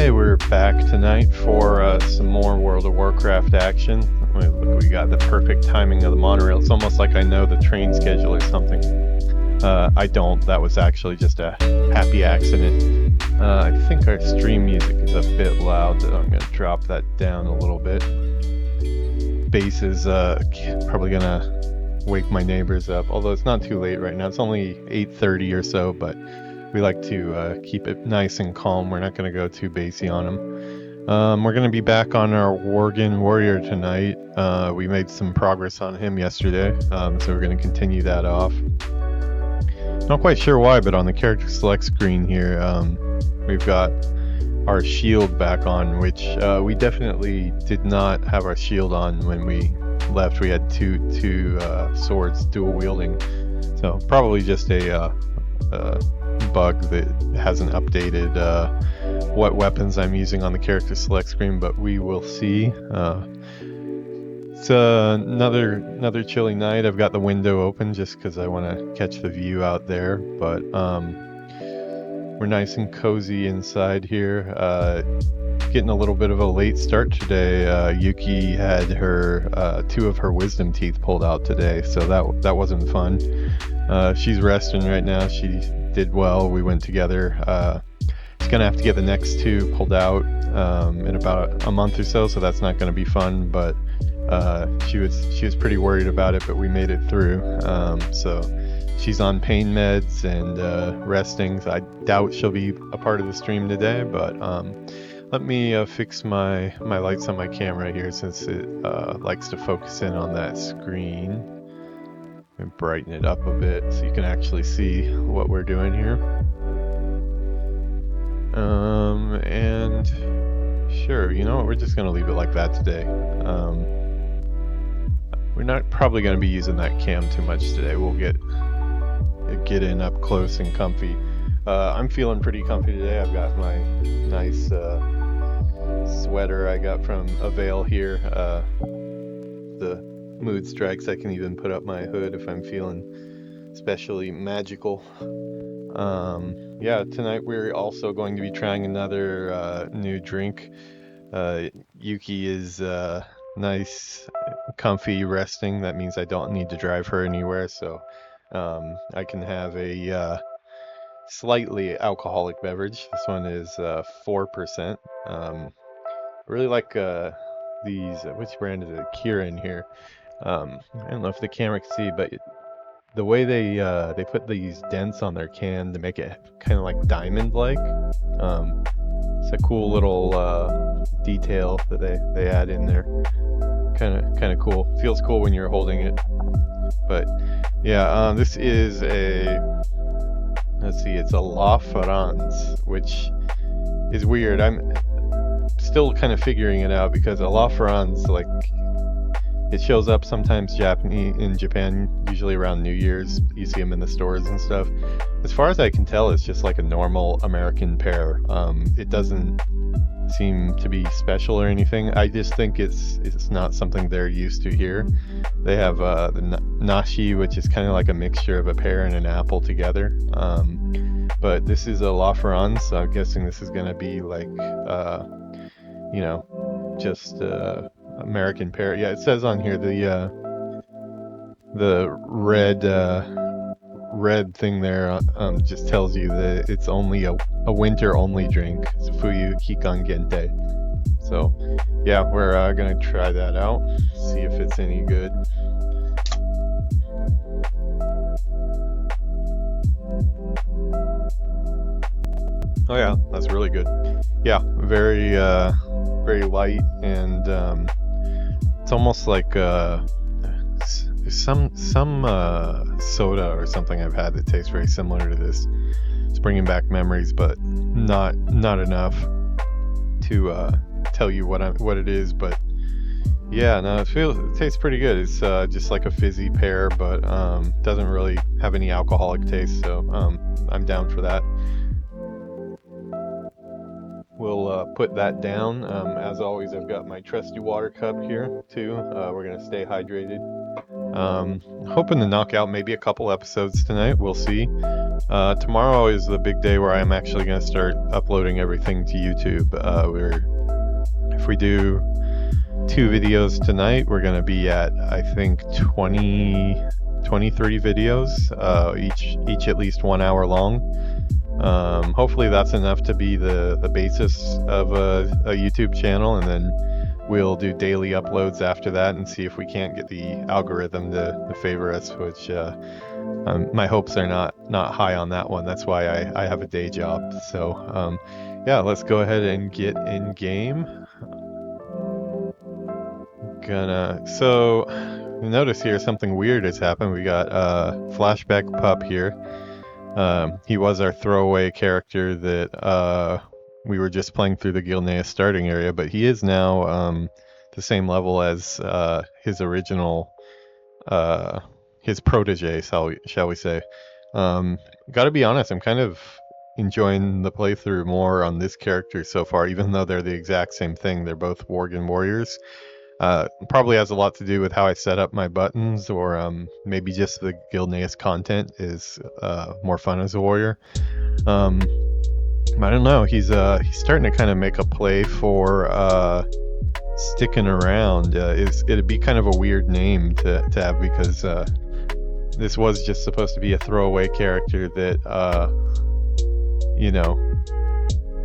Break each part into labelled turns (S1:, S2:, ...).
S1: Hey, we're back tonight for some more World of Warcraft action. Wait, look, we got the perfect timing of the monorail. It's almost like I know the train schedule or something. I don't. That was actually just a happy accident. I think our stream music is a bit loud, so I'm going to drop that down a little bit. Bass is probably going to wake my neighbors up, although it's not too late right now. It's only 8:30 or so, but we like to keep it nice and calm. We're not going to go too bassy on them. We're going to be back on our Worgen Warrior tonight. We made some progress on him yesterday, so we're going to continue that off. Not quite sure why, but on the character select screen here, we've got our shield back on, which we definitely did not have our shield on when we left. We had two swords dual wielding, so probably just a bug that hasn't updated what weapons I'm using on the character select screen, but we will see. It's another chilly night. I've got the window open just because I want to catch the view out there, but we're nice and cozy inside here. Getting a little bit of a late start today. Yuuki had her two of her wisdom teeth pulled out today, so that wasn't fun. She's resting right now. She did well. We went together. She's gonna have to get the next two pulled out in about a month or so that's not gonna be fun, but she was pretty worried about it, but we made it through. So she's on pain meds and resting, so I doubt she'll be a part of the stream today, but let me fix my lights on my camera here, since it likes to focus in on that screen. And brighten it up a bit so you can actually see what we're doing here. And sure, you know what, we're just gonna leave it like that today. We're not probably gonna be using that cam too much today. We'll get in up close and comfy. I'm feeling pretty comfy today. I've got my nice sweater I got from Avail here. The mood strikes, I can even put up my hood if I'm feeling especially magical. Yeah, tonight we're also going to be trying another new drink. Yuuki is nice, comfy, resting. That means I don't need to drive her anywhere, so I can have a slightly alcoholic beverage. This one is 4%. Really like these, which brand is it? Kirin here. I don't know if the camera can see, but the way they put these dents on their can to make it kind of like diamond-like. It's a cool little detail that they add in there. Kind of cool. Feels cool when you're holding it. But yeah, this is let's see, it's a La France, which is weird. I'm still kind of figuring it out, because a La France, like, it shows up sometimes in Japan, usually around New Year's. You see them in the stores and stuff. As far as I can tell, it's just like a normal American pear. It doesn't seem to be special or anything. I just think it's not something they're used to here. They have the nashi, which is kind of like a mixture of a pear and an apple together. But this is a La France, so I'm guessing this is going to be like, you know, just American pear. Yeah, it says on here the red thing there just tells you that it's only a winter only drink. It's Fuyu Kikan Gente. So yeah, we're gonna try that out, see if it's any good. Oh yeah, that's really good. Yeah, very light, and it's almost like some soda or something I've had that tastes very similar to this. It's bringing back memories, but not enough to tell you what it is. But yeah, no, it tastes pretty good. It's just like a fizzy pear, but doesn't really have any alcoholic taste. So I'm down for that. We'll put that down. As always, I've got my trusty water cup here too. We're gonna stay hydrated. Hoping to knock out maybe a couple episodes tonight. We'll see. Tomorrow is the big day where I'm actually going to start uploading everything to YouTube. If we do 2 videos tonight, we're going to be at, I think, 30 videos, each at least 1 hour long. Hopefully that's enough to be the basis of a YouTube channel, and then we'll do daily uploads after that and see if we can't get the algorithm to favor us, which my hopes are not high on that one. That's why I have a day job. So yeah, let's go ahead and get in game. So notice here something weird has happened. We got Flashbackpup here. He was our throwaway character that we were just playing through the Gilneas starting area, but he is now the same level as his original, his protege, shall we say. Gotta be honest, I'm kind of enjoying the playthrough more on this character so far, even though they're the exact same thing. They're both Worgen warriors. Probably has a lot to do with how I set up my buttons, or maybe just the Gilneas content is more fun as a warrior. I don't know. He's starting to kind of make a play for sticking around. It'd be kind of a weird name to have, because this was just supposed to be a throwaway character that you know,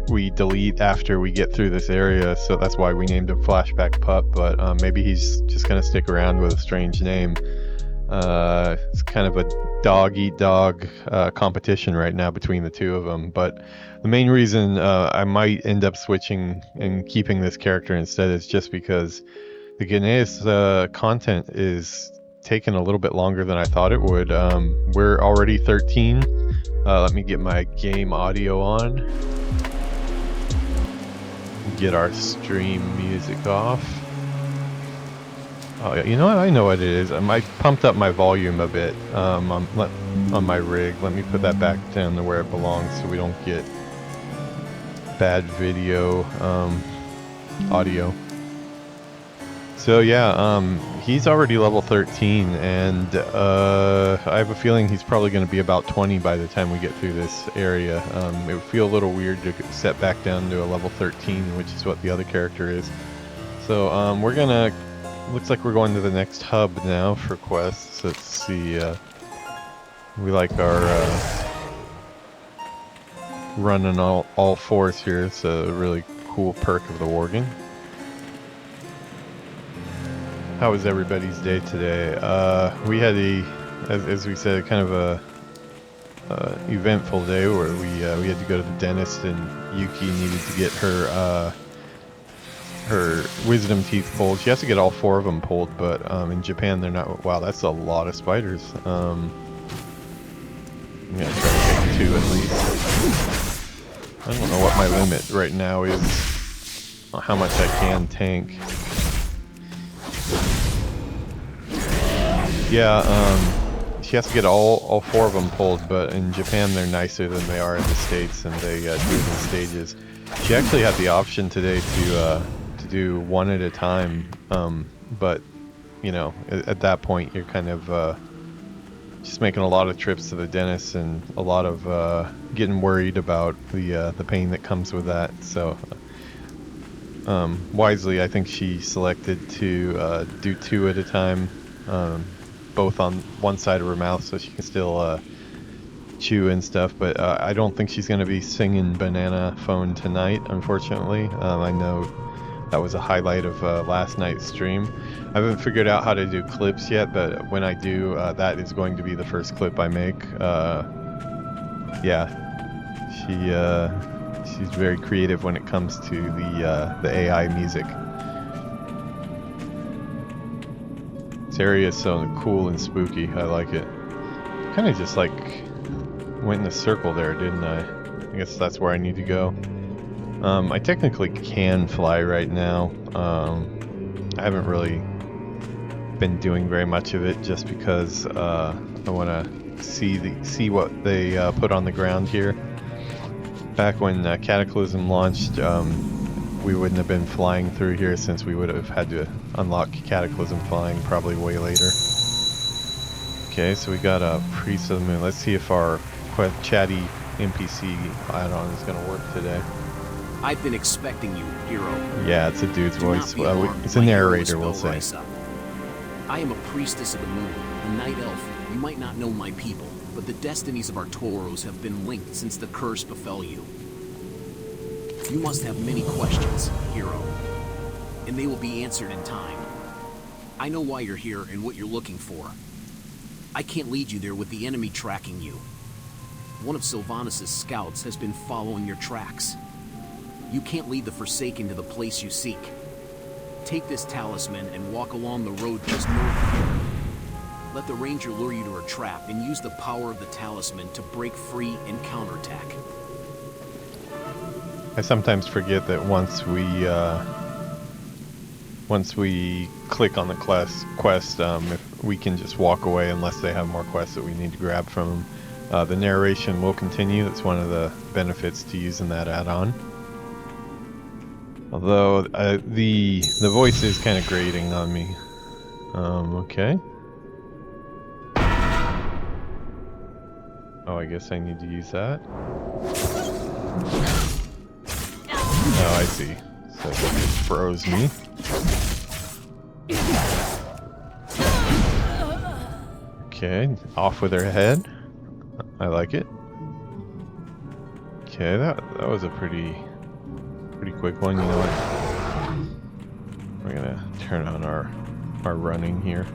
S1: we delete after we get through this area, so that's why we named him Flashbackpup. But maybe he's just gonna stick around with a strange name. It's kind of a dog-eat-dog competition right now between the two of them. But the main reason I might end up switching and keeping this character instead is just because the Gilneas content is taking a little bit longer than I thought it would. We're already 13. Let me get my game audio on. Get our stream music off. Oh, you know what? I know what it is. I pumped up my volume a bit on my rig. Let me put that back down to where it belongs so we don't get bad video audio. So yeah, he's already level 13, and I have a feeling he's probably going to be about 20 by the time we get through this area. It would feel a little weird to set back down to a level 13, which is what the other character is. So we're gonna, looks like we're going to the next hub now for quests. Let's see, we like our running all fours here. It's a really cool perk of the Worgen. How was everybody's day today? We had as we said, kind of a eventful day where we had to go to the dentist, and Yuuki needed to get her wisdom teeth pulled. She has to get all 4 of them pulled, but in Japan they're not. Wow, that's a lot of spiders. I'm gonna try to take 2 at least. I don't know what my limit right now is, how much I can tank. Yeah, she has to get all 4 of them pulled, but in Japan they're nicer than they are in the States, and they do it in stages. She actually had the option today to do 1 at a time, but you know, at that point you're kind of just making a lot of trips to the dentist and a lot of getting worried about the pain that comes with that. So wisely, I think she selected to do 2 at a time, both on one side of her mouth, so she can still chew and stuff. But I don't think she's going to be singing Banana Phone tonight, unfortunately. I know that was a highlight of last night's stream. I haven't figured out how to do clips yet, but when I do, that is going to be the first clip I make. Yeah, she's very creative when it comes to the AI music. This area is so cool and spooky. I like it. Kind of just like went in a circle there, didn't I? I guess that's where I need to go. I technically can fly right now. I haven't really been doing very much of it, just because I want to see what they put on the ground here. Back when Cataclysm launched, we wouldn't have been flying through here, since we would have had to unlock Cataclysm flying probably way later. Okay, so we got a Priest of the Moon. Let's see if our chatty NPC add-on is going to work today.
S2: I've been expecting you, hero.
S1: Yeah, it's a dude's voice. It's a
S2: My
S1: narrator,
S2: hero
S1: we'll
S2: is
S1: say.
S2: Risa. I am a priestess of the moon, a night elf. You might not know my people, but the destinies of our Toros have been linked since the curse befell you. You must have many questions, hero, and they will be answered in time. I know why you're here and what you're looking for. I can't lead you there with the enemy tracking you. One of Sylvanas' scouts has been following your tracks. You can't lead the Forsaken to the place you seek. Take this talisman and walk along the road just north of here. Let the ranger lure you to her trap and use the power of the talisman to break free and counterattack.
S1: I sometimes forget that once we click on the quest, if we can just walk away unless they have more quests that we need to grab from them. The narration will continue. That's one of the benefits to using that add-on. Although the voice is kind of grating on me. Okay. Oh, I guess I need to use that. Oh, I see. So it froze me. Okay, off with her head. I like it. Okay, that was a pretty quick one. You know what? We're gonna turn on our running here.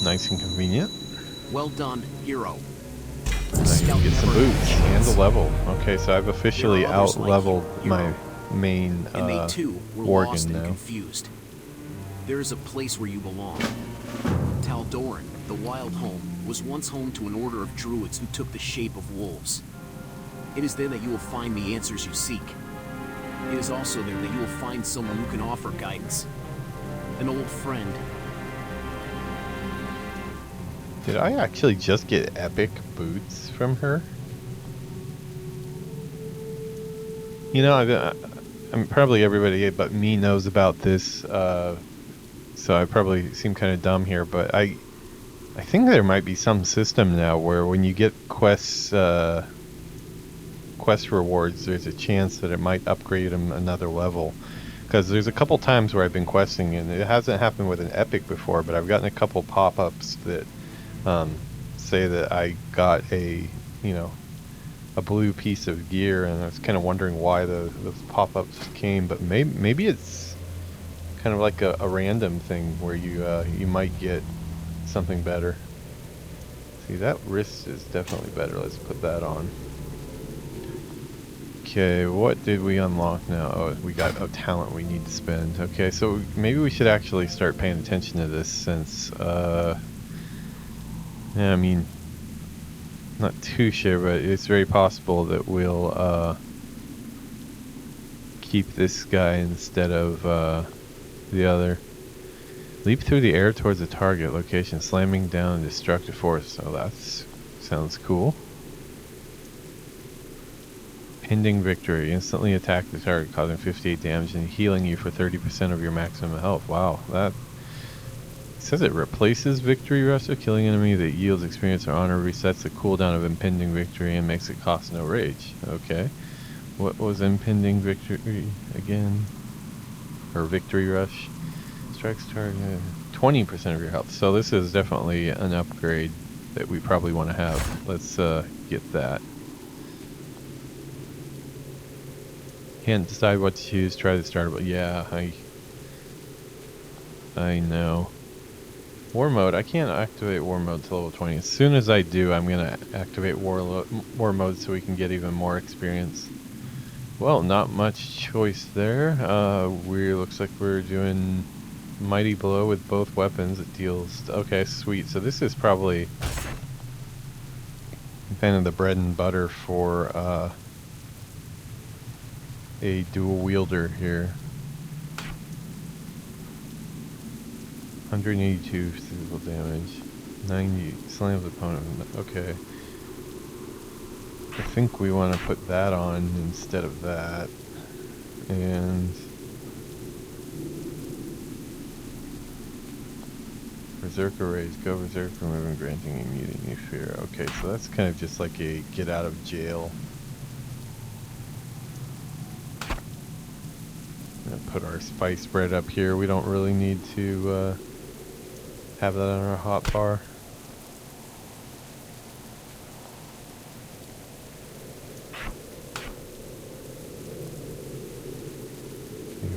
S1: Nice and convenient.
S2: Well done, hero.
S1: Now you get some boots and a level. Okay, so I've officially out-leveled my main organ now.
S2: Confused. There is a place where you belong. Tal'Doran, the Wild Home, was once home to an order of druids who took the shape of wolves. It is there that you will find the answers you seek. It is also there that you will find someone who can offer guidance. An old friend.
S1: Did I actually just get epic boots from her? You know, I'm probably everybody but me knows about this, so I probably seem kind of dumb here, but I think there might be some system now where when you get quest rewards, there's a chance that it might upgrade them another level. Because there's a couple times where I've been questing, and it hasn't happened with an epic before, but I've gotten a couple pop-ups that say that I got a blue piece of gear, and I was kind of wondering why those pop-ups came, but maybe it's kind of like a random thing where you might get something better. See, that wrist is definitely better. Let's put that on. Okay, what did we unlock now? Oh, we got a talent we need to spend. Okay, so maybe we should actually start paying attention to this since yeah, I mean, not too sure, but it's very possible that we'll keep this guy instead of the other. Leap through the air towards a target location, slamming down a destructive force. Oh, that sounds cool. Pending victory. Instantly attack the target, causing 58 damage and healing you for 30% of your maximum health. Wow, that... It says it replaces Victory Rush. Killing enemy that yields experience or honor resets the cooldown of impending victory and makes it cost no rage. Okay. What was impending victory again? Or Victory Rush? Strikes target 20% of your health. So this is definitely an upgrade that we probably want to have. Let's get that. Can't decide what to choose. Try the starter. Yeah, I know. War mode. I can't activate war mode till level 20. As soon as I do, I'm gonna activate war mode so we can get even more experience. Well, not much choice there. Looks like we're doing Mighty Blow with both weapons. It deals... Okay, sweet. So this is probably kind of the bread and butter for a dual wielder here. 182 physical damage. 90 slams opponent. Okay. I think we want to put that on instead of that. And Berserker raise, go berserk, removing granting immunity new fear. Okay, so that's kind of just like a get out of jail. Gonna put our spice bread up here. We don't really need to have that on our hotbar.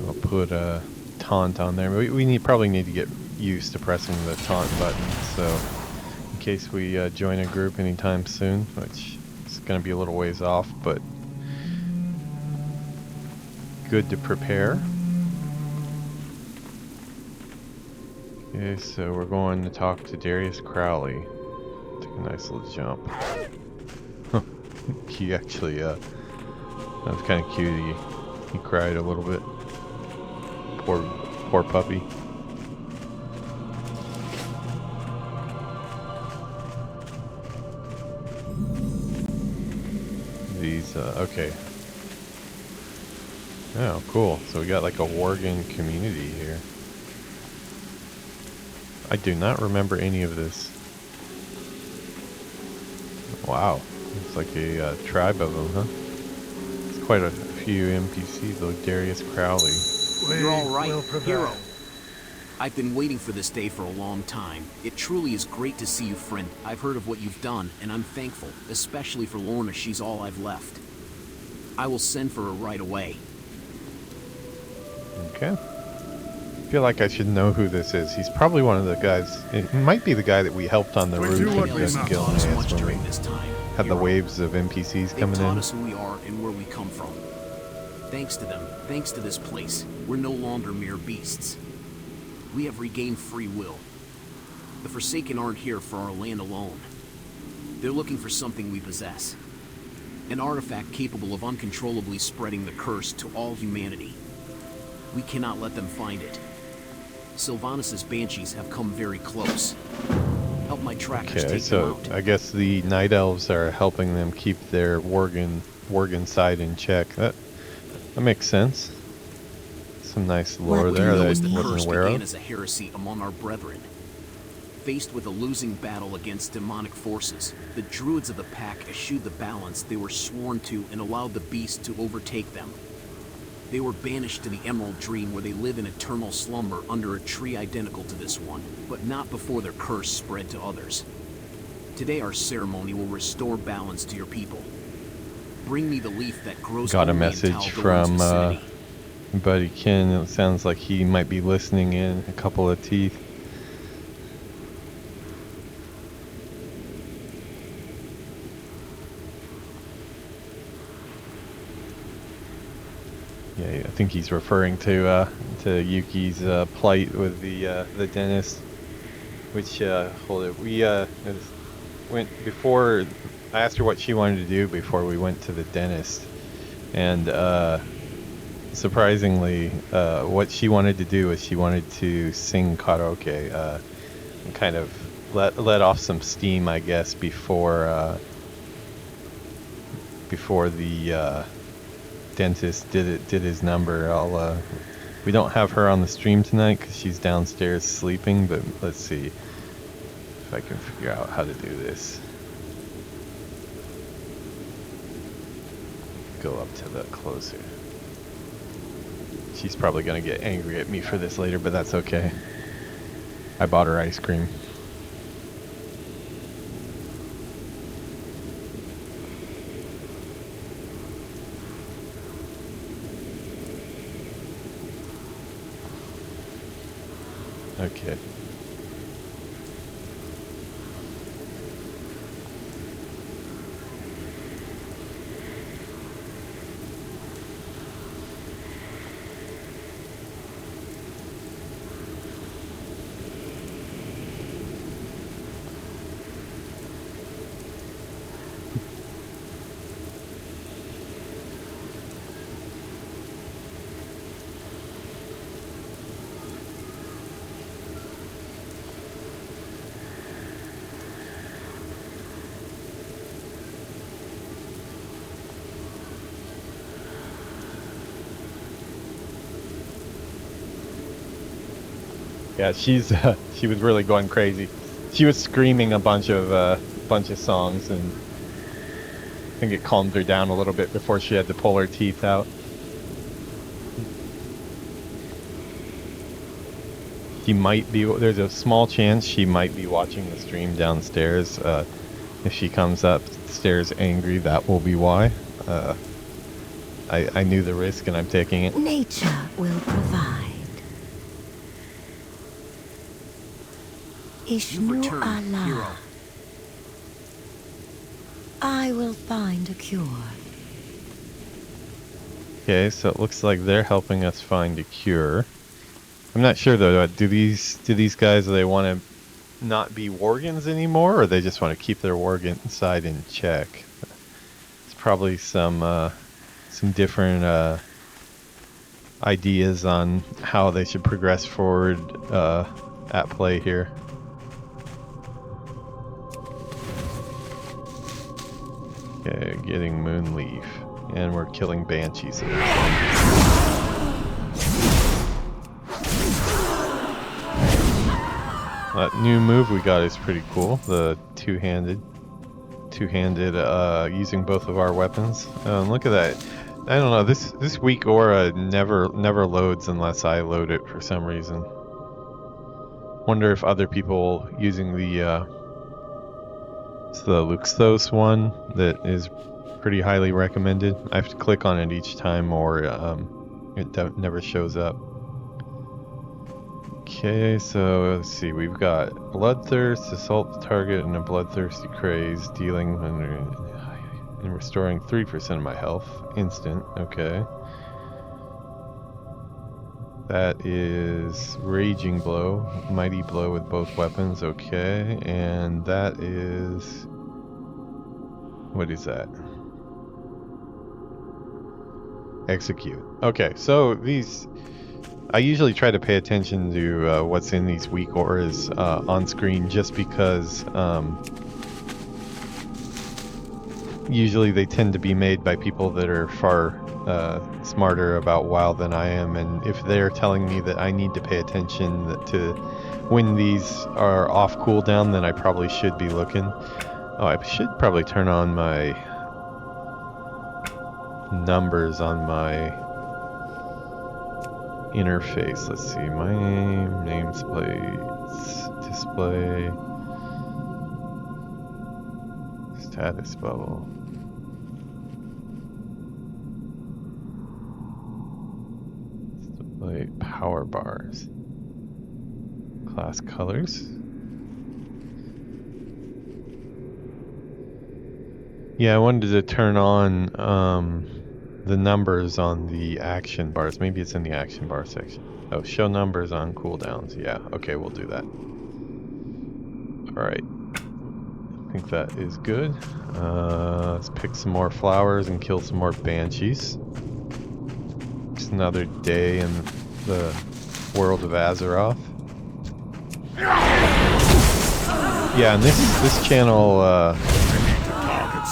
S1: We'll put a taunt on there. We probably need to get used to pressing the taunt button, so in case we join a group anytime soon, which is going to be a little ways off, but good to prepare. Okay, so we're going to talk to Darius Crowley. Take a nice little jump. He actually, that was kind of cute. He cried a little bit. Poor puppy. These, okay. Oh, cool. So we got like a Worgen community here. I do not remember any of this. Wow. It's like a tribe of them, huh? It's quite a few NPCs, though. Darius Crowley.
S2: You're all right, hero. I've been waiting for this day for a long time. It truly is great to see you, friend. I've heard of what you've done, and I'm thankful, especially for Lorna. She's all I've left. I will send for her right away.
S1: Okay. I feel like I should know who this is. He's probably one of the guys. It might be the guy that we helped on the roof in Gilneas when we had the waves of NPCs coming in.
S2: They taught us who we are and where we come from. Thanks to them, thanks to this place, we're no longer mere beasts. We have regained free will. The Forsaken aren't here for our land alone. They're looking for something we possess. An artifact capable of uncontrollably spreading the curse to all humanity. We cannot let them find it. Sylvanas' banshees have come very close. Help my trackers take them out.
S1: I guess the Night Elves are helping them keep their Worgen side in check. That makes sense. Some nice lore there that I wasn't aware of.
S2: As a heresy among our brethren. Faced with a losing battle against demonic forces, the druids of the pack eschewed the balance they were sworn to and allowed the beast to overtake them. They were banished to the Emerald Dream, where they live in eternal slumber under a tree identical to this one, but not before their curse spread to others. Today our ceremony will restore balance to your people. Bring me the leaf that grows.
S1: Got a message from Buddy Ken. It sounds like he might be listening in. A couple of teeth. Yeah, I think he's referring to Yuki's plight with the dentist. Which hold it, we went before. I asked her what she wanted to do before we went to the dentist, and surprisingly, what she wanted to do is she wanted to sing karaoke, and kind of let off some steam, I guess, before the dentist did his number. We don't have her on the stream tonight because she's downstairs sleeping, but let's see if I can figure out how to do this. Go up to the closer. She's probably gonna get angry at me for this later, but that's okay. I bought her ice cream. Okay. Yeah, she was really going crazy. She was screaming a bunch of songs, and I think it calmed her down a little bit before she had to pull her teeth out. She might be. There's a small chance she might be watching the stream downstairs. If she comes upstairs angry, that will be why. I knew the risk, and I'm taking it.
S3: Nature will provide.
S2: You've returned, hero.
S3: I will find a cure.
S1: Okay, so it looks like they're helping us find a cure. I'm not sure though. Do these guys, do they want to not be Worgans anymore, or they just want to keep their Worgan side in check? It's probably some different ideas on how they should progress forward at play here. Okay, getting Moonleaf, and we're killing Banshees. That new move we got is pretty cool. The two-handed, using both of our weapons. Look at that. I don't know. This weak aura never loads unless I load it for some reason. Wonder if other people using the Luxthos one that is pretty highly recommended. I have to click on it each time, or it never shows up. Okay, so let's see. We've got Bloodthirst, assault the target, and a bloodthirsty craze, dealing and restoring 3% of my health. Instant. Okay. That is Raging Blow, Mighty Blow with both weapons. Okay, and that is, what is that? Execute. Okay, so these, I usually try to pay attention to what's in these weak auras on screen, just because usually they tend to be made by people that are far smarter about WoW than I am, and if they're telling me that I need to pay attention to when these are off cooldown, then I probably should be looking. Oh, I should probably turn on my numbers on my interface. Let's see, my name, namespace, display, status bubble. Display power bars. Class colors. Yeah, I wanted to turn on the numbers on the action bars. Maybe it's in the action bar section. Oh, show numbers on cooldowns. Yeah, okay, we'll do that. Alright. I think that is good. Let's pick some more flowers and kill some more banshees. Just another day in the world of Azeroth. Yeah, and this channel,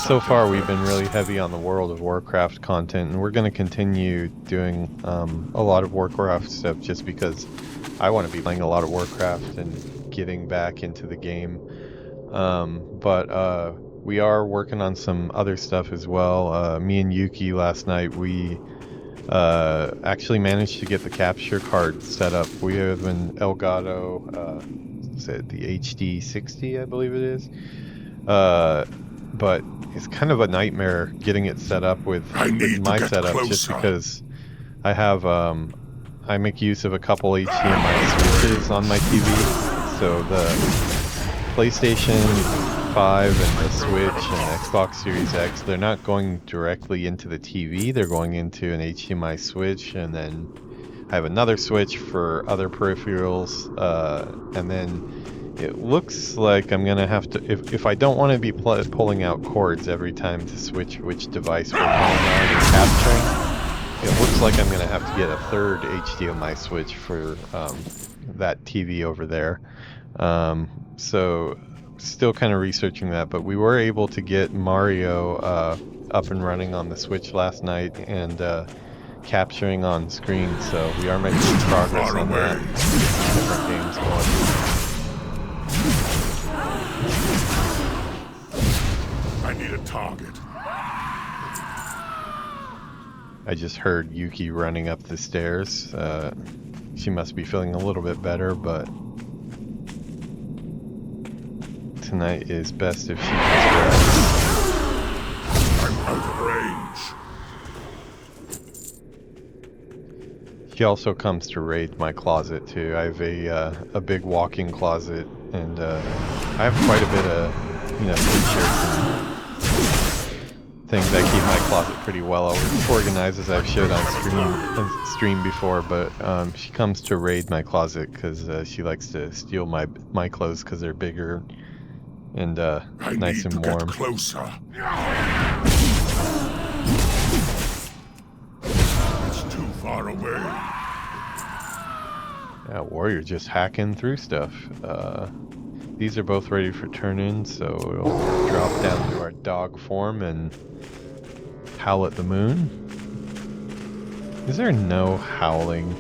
S1: so far we've been really heavy on the World of Warcraft content, and we're going to continue doing a lot of Warcraft stuff just because I want to be playing a lot of Warcraft and getting back into the game. But we are working on some other stuff as well. Me and Yuuki last night, we actually managed to get the capture card set up. We have an Elgato, the HD60, I believe it is. But it's kind of a nightmare getting it set up with my setup, just because I have I make use of a couple HDMI switches on my TV. So the PlayStation 5 and the Switch and Xbox Series X, they're not going directly into the TV, they're going into an HDMI switch, and then I have another switch for other peripherals, and then it looks like I'm gonna have to, if I don't want to be pulling out cords every time to switch which device we're playing on and capturing, it looks like I'm gonna have to get a third HDMI switch for that TV over there. So still kind of researching that, but we were able to get Mario up and running on the Switch last night, and capturing on screen, so we are making progress on that. Different games going.
S4: I need a target.
S1: I just heard Yuuki running up the stairs. She must be feeling a little bit better, but tonight is best if she gets rest.
S4: I'm out of range.
S1: She also comes to raid my closet too. I have a big walk-in closet, and I have quite a bit of, you know, t-shirts and things. I keep my closet pretty well organized, as I've showed on stream before. But she comes to raid my closet because she likes to steal my clothes because they're bigger and nice and warm.
S4: Get closer. It's too far away.
S1: Yeah, warrior just hacking through stuff. These are both ready for turn-in, so we'll drop down to our dog form and howl at the moon. Is there no howling?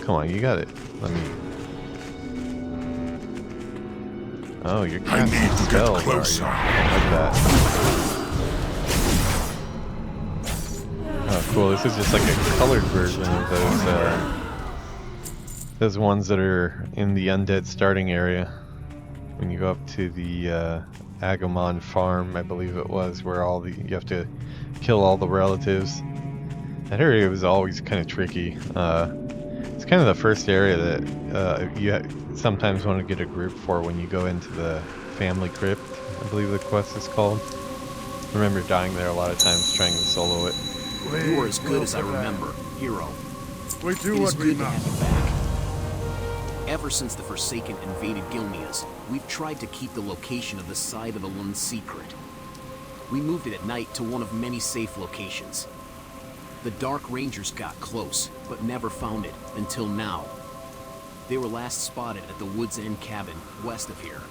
S1: Come on, you got it. Let me. Oh, you're casting spells, are you? I like that. Oh, cool. This is just like a colored version of those ones that are in the undead starting area. When you go up to the Agumon farm, I believe it was, where you have to kill all the relatives. That area was always kind of tricky. It's kind of the first area that you sometimes want to get a group for when you go into the family crypt, I believe the quest is called. I remember dying there a lot of times trying to solo it.
S2: You are as good as I remember, hero.
S4: We do
S2: It is
S4: what we
S2: good to have
S4: must.
S2: you back. Ever since the Forsaken invaded Gilneas, we've tried to keep the location of the Side of the Lund secret. We moved it at night to one of many safe locations. The Dark Rangers got close, but never found it until now. They were last spotted at the Woods End cabin west of here.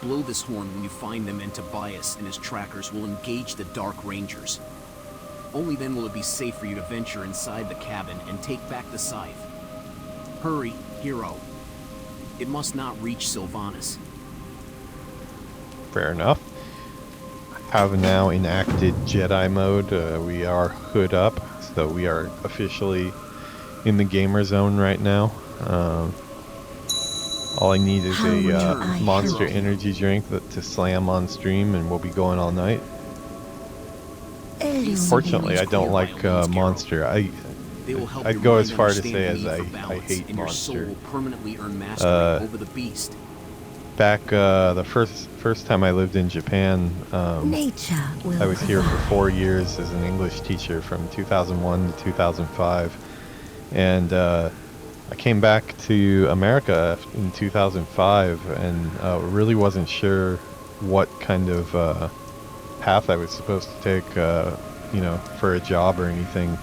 S2: Blow this horn when you find them, and Tobias and his trackers will engage the Dark Rangers. Only then will it be safe for you to venture inside the cabin and take back the scythe. Hurry, hero. It must not reach Sylvanas.
S1: Fair enough. Have now enacted Jedi mode. We are hood up, so we are officially in the gamer zone right now. All I need is a Monster Energy drink to slam on stream, and we'll be going all night. Fortunately, I don't like Monster. I'd go as far to say as I hate Monster.
S2: Over the beast.
S1: Back the first time I lived in Japan, I was here for 4 years as an English teacher from 2001 to 2005, and I came back to America in 2005 and really wasn't sure what kind of path I was supposed to take, you know, for a job or anything.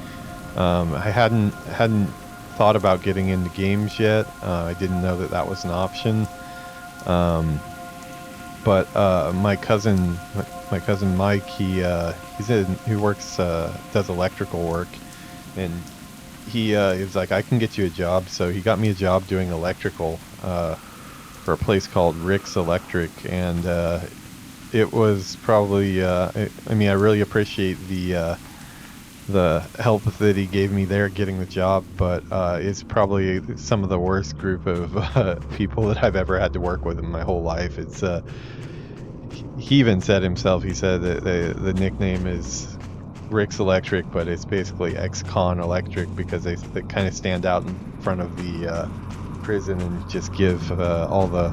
S1: I hadn't thought about getting into games yet. I didn't know that was an option. But my cousin Mike, he works does electrical work, and he is like, I can get you a job. So he got me a job doing electrical for a place called Rick's Electric, and it was probably I really appreciate the help that he gave me there getting the job, but it's probably some of the worst group of people that I've ever had to work with in my whole life. It's he even said himself, he said that the nickname is Rick's Electric, but it's basically ex-con electric, because they kind of stand out in front of the prison and just give all the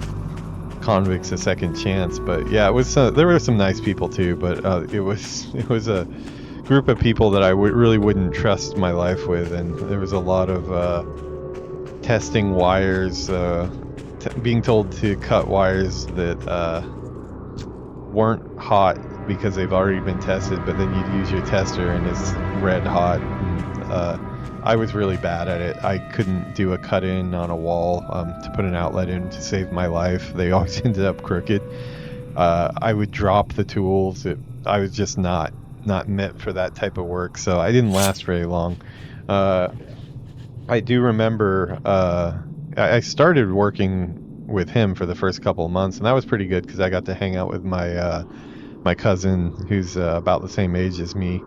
S1: convicts a second chance. But yeah, it was there were some nice people too, but it was a group of people that I really wouldn't trust my life with, and there was a lot of testing wires, being told to cut wires that weren't hot because they've already been tested, but then you'd use your tester and it's red hot. And, I was really bad at it. I couldn't do a cut in on a wall to put an outlet in to save my life. They always ended up crooked. I would drop the tools. I was just not not meant for that type of work, so I didn't last very long. I do remember I started working with him for the first couple of months, and that was pretty good because I got to hang out with my cousin who's about the same age as me.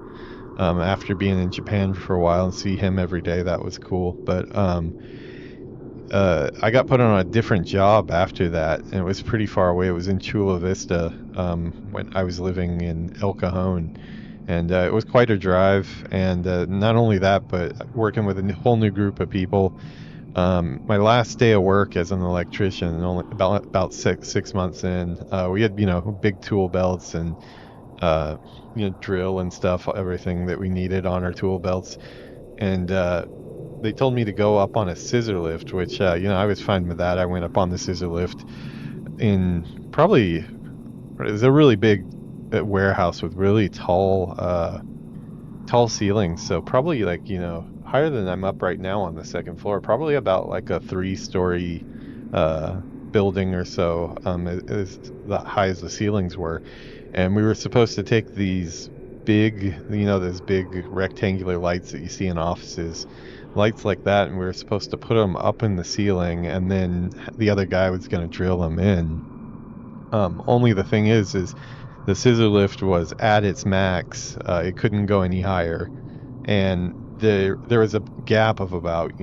S1: After being in Japan for a while and see him every day, that was cool. But I got put on a different job after that, and it was pretty far away. It was in Chula Vista when I was living in El Cajon, and it was quite a drive. And not only that, but working with a whole new group of people. My last day of work as an electrician, only about six months in, we had big tool belts and drill and stuff, everything that we needed on our tool belts, and they told me to go up on a scissor lift, which I was fine with that. I went up on the scissor lift in probably it was a really big warehouse with really tall ceilings, so probably like higher than I'm up right now on the second floor, probably about like a 3-story building or so, is the high as the ceilings were. And we were supposed to take these big, those big rectangular lights that you see in offices, lights like that, and we were supposed to put them up in the ceiling, and then the other guy was going to drill them in. Only the thing is the scissor lift was at its max. It couldn't go any higher, and there was a gap of about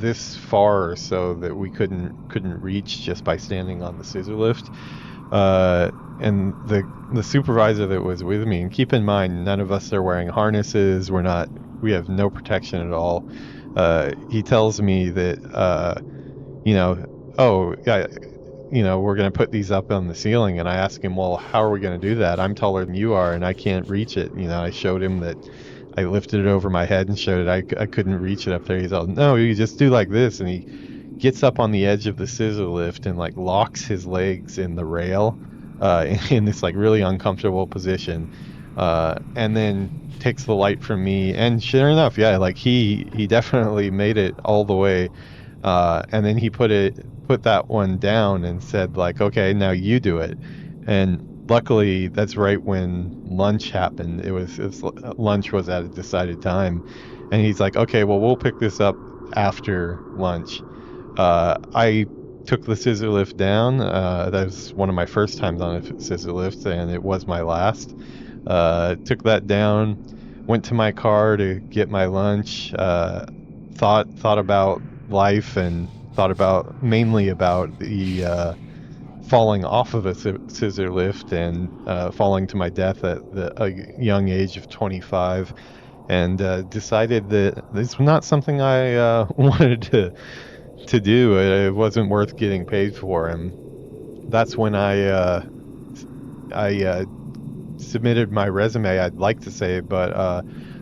S1: this far or so that we couldn't reach just by standing on the scissor lift. And the supervisor that was with me, and keep in mind, none of us are wearing harnesses. We have no protection at all. He tells me that, oh, yeah, we're going to put these up on the ceiling. And I ask him, well, how are we going to do that? I'm taller than you are, and I can't reach it. I showed him that I lifted it over my head and showed it. I couldn't reach it up there. He's all, no, you just do like this. And he gets up on the edge of the scissor lift and like locks his legs in the rail in this like really uncomfortable position, and then takes the light from me, and sure enough, yeah, like he definitely made it all the way, and then he put that one down and said like, okay, now you do it. And luckily that's right when lunch happened. Lunch was at a decided time, and he's like, okay, well, we'll pick this up after lunch. I took the scissor lift down. That was one of my first times on a scissor lift, and it was my last. Took that down, went to my car to get my lunch, thought about life, and thought mainly about the falling off of a scissor lift and falling to my death at a young age of 25, and decided that this was not something I wanted to do. It wasn't worth getting paid for, and that's when I submitted my resume, I'd like to say, but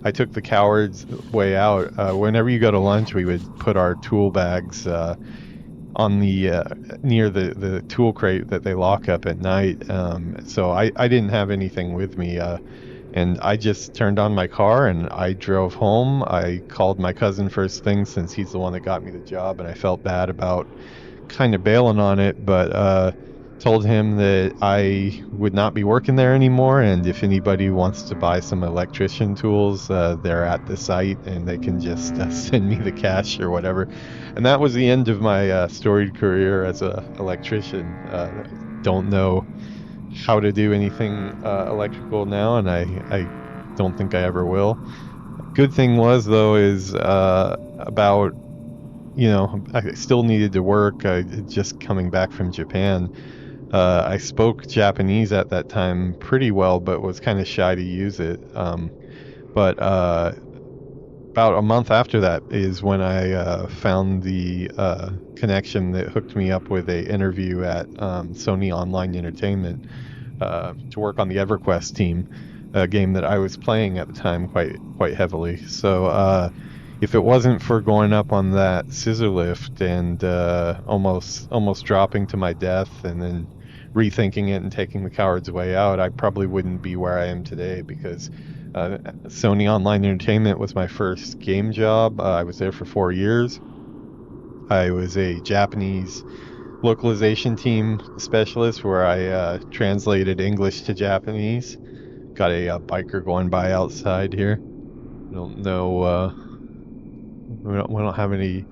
S1: I took the coward's way out. Whenever you go to lunch, we would put our tool bags on the near the tool crate that they lock up at night. So I didn't have anything with me, and I just turned on my car and I drove home. I called my cousin first thing, since he's the one that got me the job, and I felt bad about kind of bailing on it, but told him that I would not be working there anymore, and if anybody wants to buy some electrician tools, they're at the site and they can just send me the cash or whatever. And that was the end of my storied career as a electrician. Don't know how to do anything electrical now, and I don't think I ever will. Good thing was, though, is about I still needed to work. I just coming back from Japan. I spoke Japanese at that time pretty well, but was kind of shy to use it. But about a month after that is when I found the connection that hooked me up with a interview at Sony Online Entertainment to work on the EverQuest team, a game that I was playing at the time quite heavily. So if it wasn't for going up on that scissor lift and almost dropping to my death, and then rethinking it and taking the coward's way out, I probably wouldn't be where I am today, because Sony Online Entertainment was my first game job. I was there for 4 years. I was a Japanese localization team specialist, where I translated English to Japanese got a biker going by outside here. I don't know. We don't have any.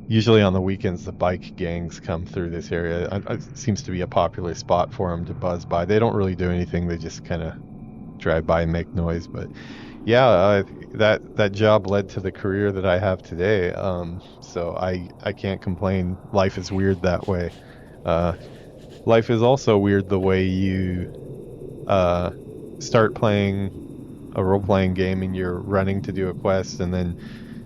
S1: Usually on the weekends, the bike gangs come through this area. It seems to be a popular spot for them to buzz by. They don't really do anything. They just kind of drive by and make noise. But yeah, that job led to the career that I have today. So I can't complain. Life is weird that way. Life is also weird the way you start playing a role-playing game and you're running to do a quest, and then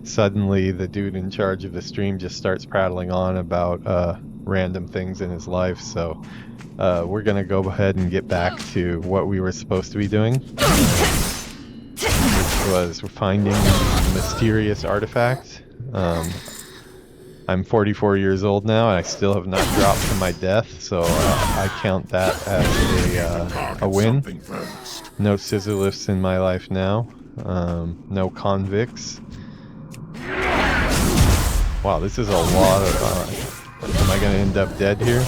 S1: suddenly the dude in charge of the stream just starts prattling on about random things in his life. So we're gonna go ahead and get back to what we were supposed to be doing, which was finding a mysterious artifact. I'm 44 years old now, and I still have not dropped to my death, so I count that as a win. No scissor lifts in my life now. No convicts. Wow, this is a lot of... am I going to end up dead here?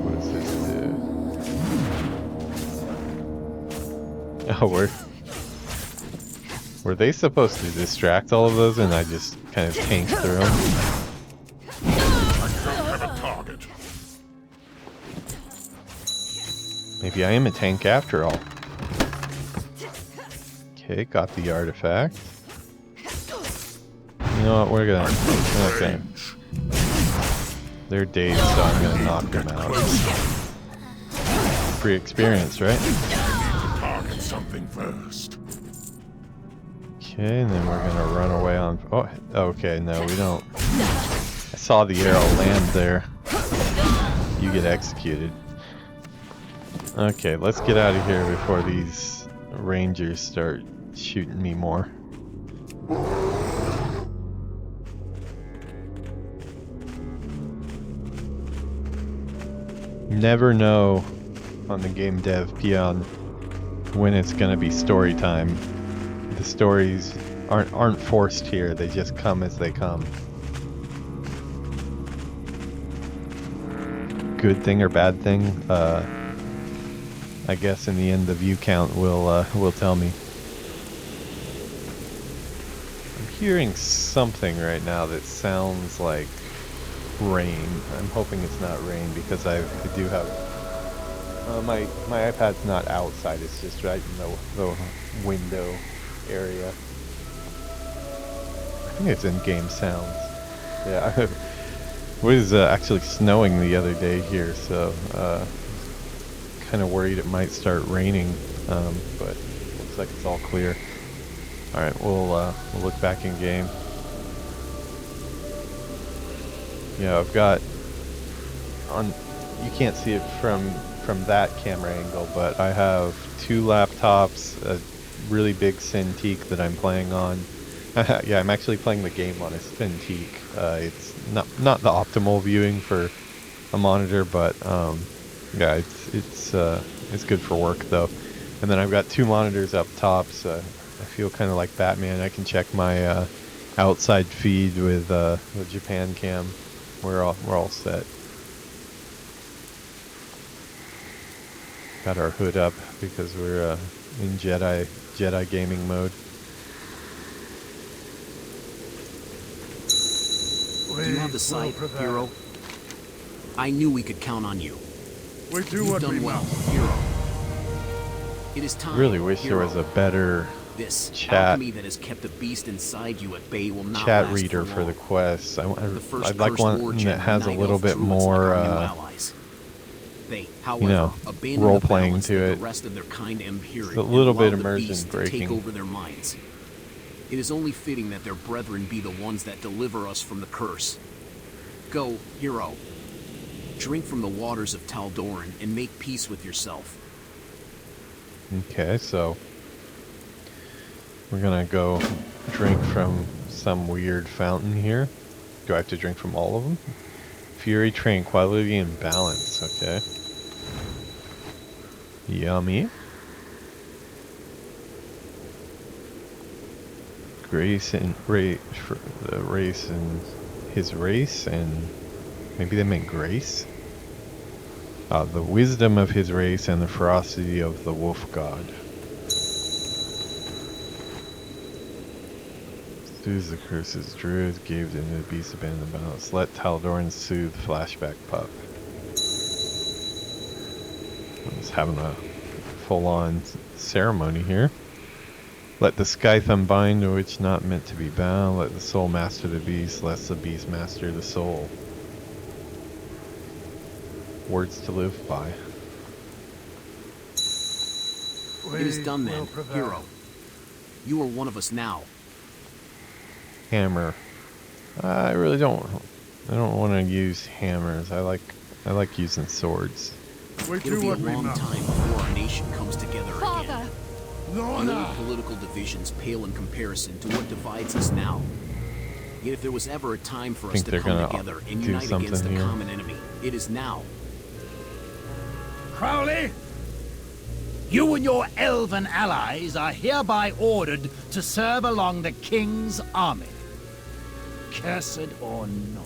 S1: What does this do? Oh, were they supposed to distract all of those and I just kind of tanked through them? Maybe I am a tank after all. Okay, got the artifact. You know what, we're gonna... Okay. They're dazed, so I'm gonna knock them out. Free experience, right?
S4: Target something first.
S1: Okay, and then we're gonna run away on... Oh, okay, no, we don't. I saw the arrow land there. You get executed. Okay, let's get out of here before these rangers start shooting me more. Never know on the game dev peon when it's gonna be story time. The stories aren't forced here, they just come as they come. Good thing or bad thing? I guess in the end the view count will tell me. I'm hearing something right now that sounds like rain. I'm hoping it's not rain because I do have my iPad's not outside, it's just right in the window area. I think it's in-game sounds. Yeah, it was actually snowing the other day here, so kind of worried it might start raining, but looks like it's all clear. All right, we'll look back in game. Yeah, I've got on. You can't see it from that camera angle, but I have two laptops, a really big Cintiq that I'm playing on. Yeah, I'm actually playing the game on a Cintiq. It's not the optimal viewing for a monitor, but yeah, it's good for work though. And then I've got two monitors up top, so I feel kind of like Batman. I can check my outside feed with the Japan cam. We're all set. Got our hood up because we're in Jedi gaming mode.
S2: Do you have the sight, hero? I knew we could count on you.
S4: We do
S2: You've
S4: what
S2: done
S4: we
S2: well,
S4: must.
S2: hero. It is time.
S1: Really wish there
S2: hero.
S1: was a better
S2: This
S1: chat
S2: alchemy that has kept the beast inside you at bay will not
S1: chat
S2: last
S1: reader
S2: for
S1: for the
S2: long.
S1: quests.
S2: The first
S1: I'd like
S2: cursed
S1: one
S2: war
S1: that
S2: champion
S1: has a
S2: Night
S1: little
S2: Elf
S1: bit
S2: drew us
S1: more
S2: like our new allies. They, however,
S1: you know,
S2: abandoned
S1: role
S2: the
S1: playing
S2: balance
S1: to
S2: that
S1: it.
S2: the rest of their kind imperial
S1: It's a little
S2: and
S1: bit
S2: allowed the
S1: immersion
S2: beast to
S1: breaking.
S2: take over their minds. It is only fitting that their brethren be the ones that deliver us from the curse. Go, hero. Drink from the waters of Tal'Doran and make peace with yourself.
S1: Okay, so we're gonna go drink from some weird fountain here. Do I have to drink from all of them? Fury, tranquility, and balance. Okay. Yummy. grace and for the race and his race, and maybe they meant grace. The wisdom of his race and the ferocity of the wolf god. Soothes the curses druids gave to the beast abandoned balance. Let Tal'Doran soothe Flashbackpup. I'm just having a full-on ceremony here. Let the scythe unbind to which not meant to be bound. Let the soul master the beast, lest the beast master the soul. Words to live by.
S2: It is done then, hero. You are one of us now.
S1: Hammer. I really don't. I don't want to use hammers. I like using swords.
S2: It'll be a long time before our nation comes together again. The old political divisions pale in comparison to what divides us now. Yet if there was ever a time for us to come together and unite against a common enemy, it is now.
S5: Crowley, you and your elven allies are hereby ordered to serve along the king's army. Cursed or not,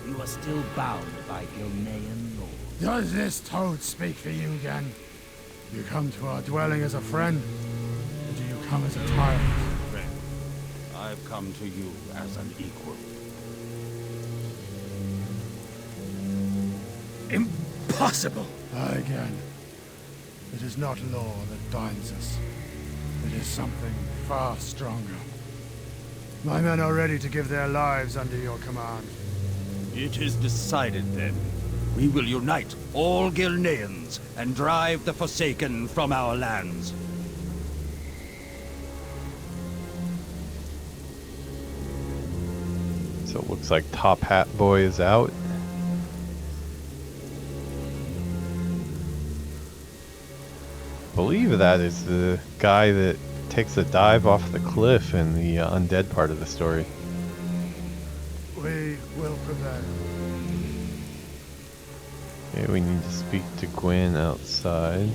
S5: you are still bound by Gilnean law.
S4: Does this toad speak for you again? You come to our dwelling as a friend, or do you come as a tyrant?
S5: Friend, I've come to you as an equal. Impossible!
S4: Again, it is not law that binds us. It is something far stronger. My men are ready to give their lives under your command.
S5: It is decided then. We will unite all Gilneans and drive the Forsaken from our lands.
S1: So it looks like Top Hat Boy is out. I believe that is the guy that takes a dive off the cliff in the undead part of the story.
S4: We will prevail.
S1: Okay, we need to speak to Gwen outside.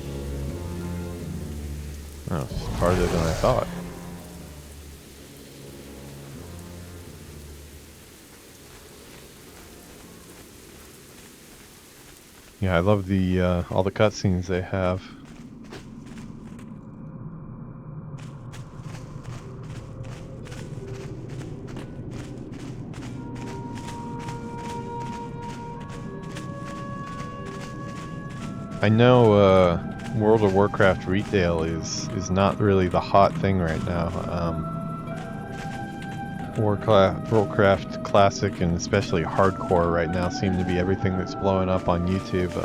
S1: Oh, it's harder than I thought. Yeah, I love the all the cutscenes they have. I know World of Warcraft retail is not really the hot thing right now. Warcraft Classic and especially Hardcore right now seem to be everything that's blowing up on YouTube.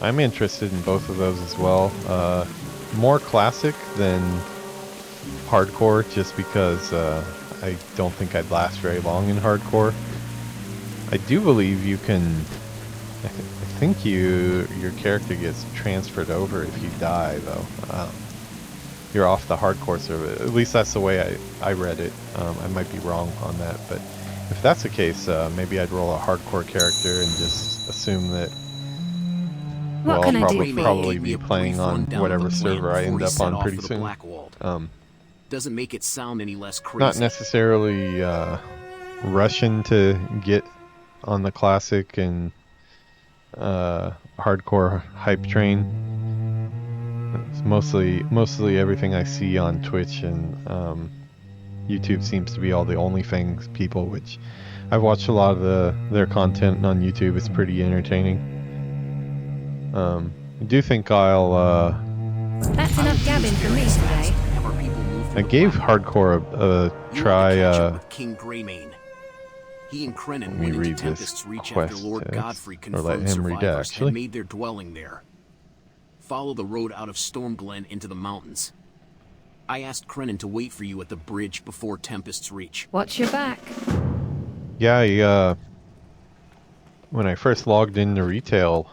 S1: I'm interested in both of those as well. More Classic than Hardcore, just because I don't think I'd last very long in Hardcore. I do believe you can... I think your character gets transferred over if you die, though. You're off the hardcore server. At least that's the way I read it. I might be wrong on that, but if that's the case, maybe I'd roll a hardcore character and just assume that. Well, I'll probably be playing on whatever server I end up on pretty soon.
S2: Doesn't make it sound any less crazy.
S1: Not necessarily rushing to get on the classic and hardcore hype train. It's mostly everything I see on Twitch and YouTube seems to be all the OnlyFans people, which I've watched a lot of their content on YouTube. It's pretty entertaining. I do think I'll
S3: That's enough gabbing for me today.
S1: I gave hardcore a try.
S2: King Greymane. He and Krenin
S1: Let me
S2: went
S1: read
S2: into Tempest's
S1: this
S2: Reach
S1: quest
S2: after Lord
S1: text,
S2: Godfrey
S1: or
S2: confirmed
S1: let him read it,
S2: survivors
S1: actually.
S2: and made their dwelling there. Follow the road out of Stormglen into the mountains. I asked Krenin to wait for you at the bridge before Tempest's Reach.
S3: Watch your back.
S1: Yeah, when I first logged into retail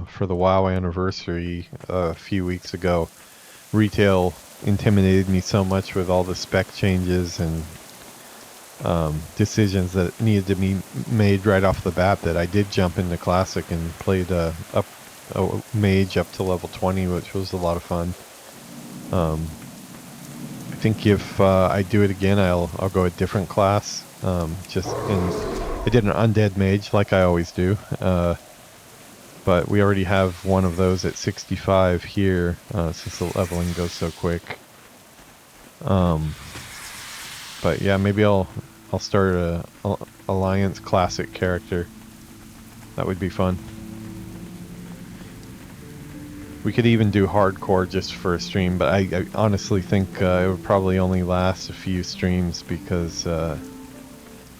S1: for the WoW anniversary a few weeks ago, retail intimidated me so much with all the spec changes and decisions that needed to be made right off the bat that I did jump into Classic and played a mage up to level 20, which was a lot of fun. I think if I do it again, I'll go a different class. I did an undead mage like I always do, but we already have one of those at 65 here since the leveling goes so quick. But yeah, maybe I'll start a Alliance Classic character. That would be fun. We could even do hardcore just for a stream, but I honestly think it would probably only last a few streams because I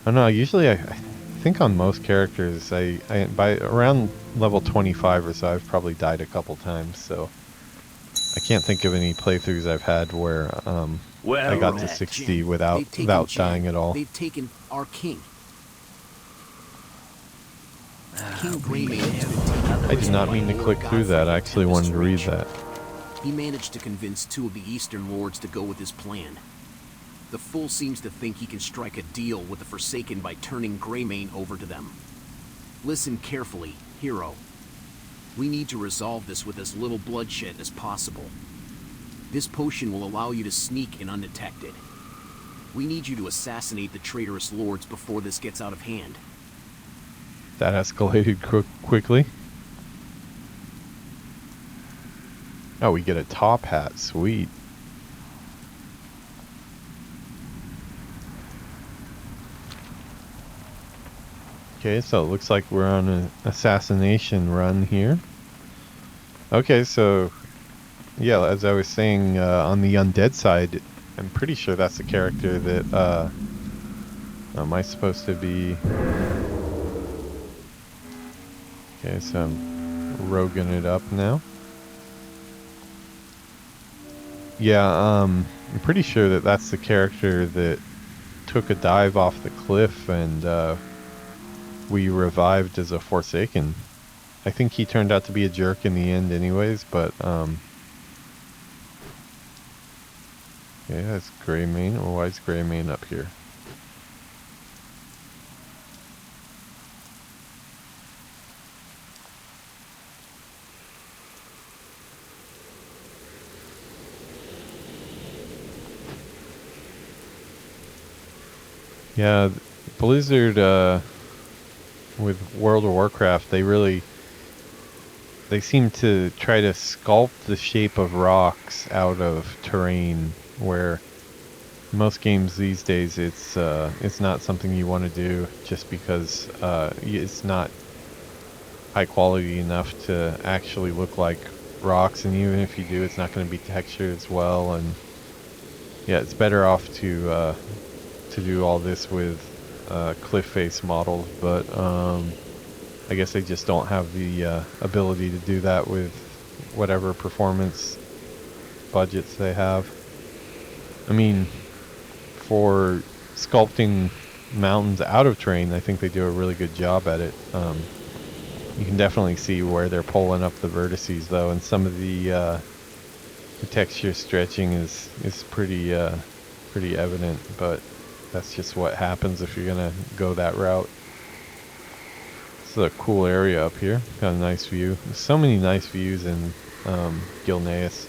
S1: don't know. Usually, I think on most characters, I by around level 25 or so, I've probably died a couple times. So I can't think of any playthroughs I've had where I got to 60 without dying at all.
S2: They've taken our king. King Greymane has been taken.
S1: I did not mean to click through that. I actually wanted to read that.
S2: He managed to convince 2 of the Eastern Lords to go with his plan. The fool seems to think he can strike a deal with the Forsaken by turning Greymane over to them. Listen carefully, hero. We need to resolve this with as little bloodshed as possible. This potion will allow you to sneak in undetected. We need you to assassinate the traitorous lords before this gets out of hand.
S1: That escalated quickly. Oh, we get a top hat. Sweet. Okay, so it looks like we're on an assassination run here. Okay, so yeah, as I was saying, on the undead side, I'm pretty sure that's the character that am I supposed to be? Okay, so I'm roguing it up now. Yeah, I'm pretty sure that that's the character that took a dive off the cliff and we revived as a Forsaken. I think he turned out to be a jerk in the end anyways, but yeah, that's Greymane. Oh, why is Greymane up here? Yeah, Blizzard, with World of Warcraft, they seem to try to sculpt the shape of rocks out of terrain, where most games these days it's not something you want to do just because it's not high quality enough to actually look like rocks, and even if you do, it's not going to be textured as well. And yeah, it's better off to do all this with cliff face models, but I guess they just don't have the ability to do that with whatever performance budgets they have. I mean, for sculpting mountains out of terrain, I think they do a really good job at it. You can definitely see where they're pulling up the vertices though, and some of the texture stretching is pretty evident, but that's just what happens if you're gonna go that route. This is a cool area up here. Got a nice view. There's so many nice views in Gilneas.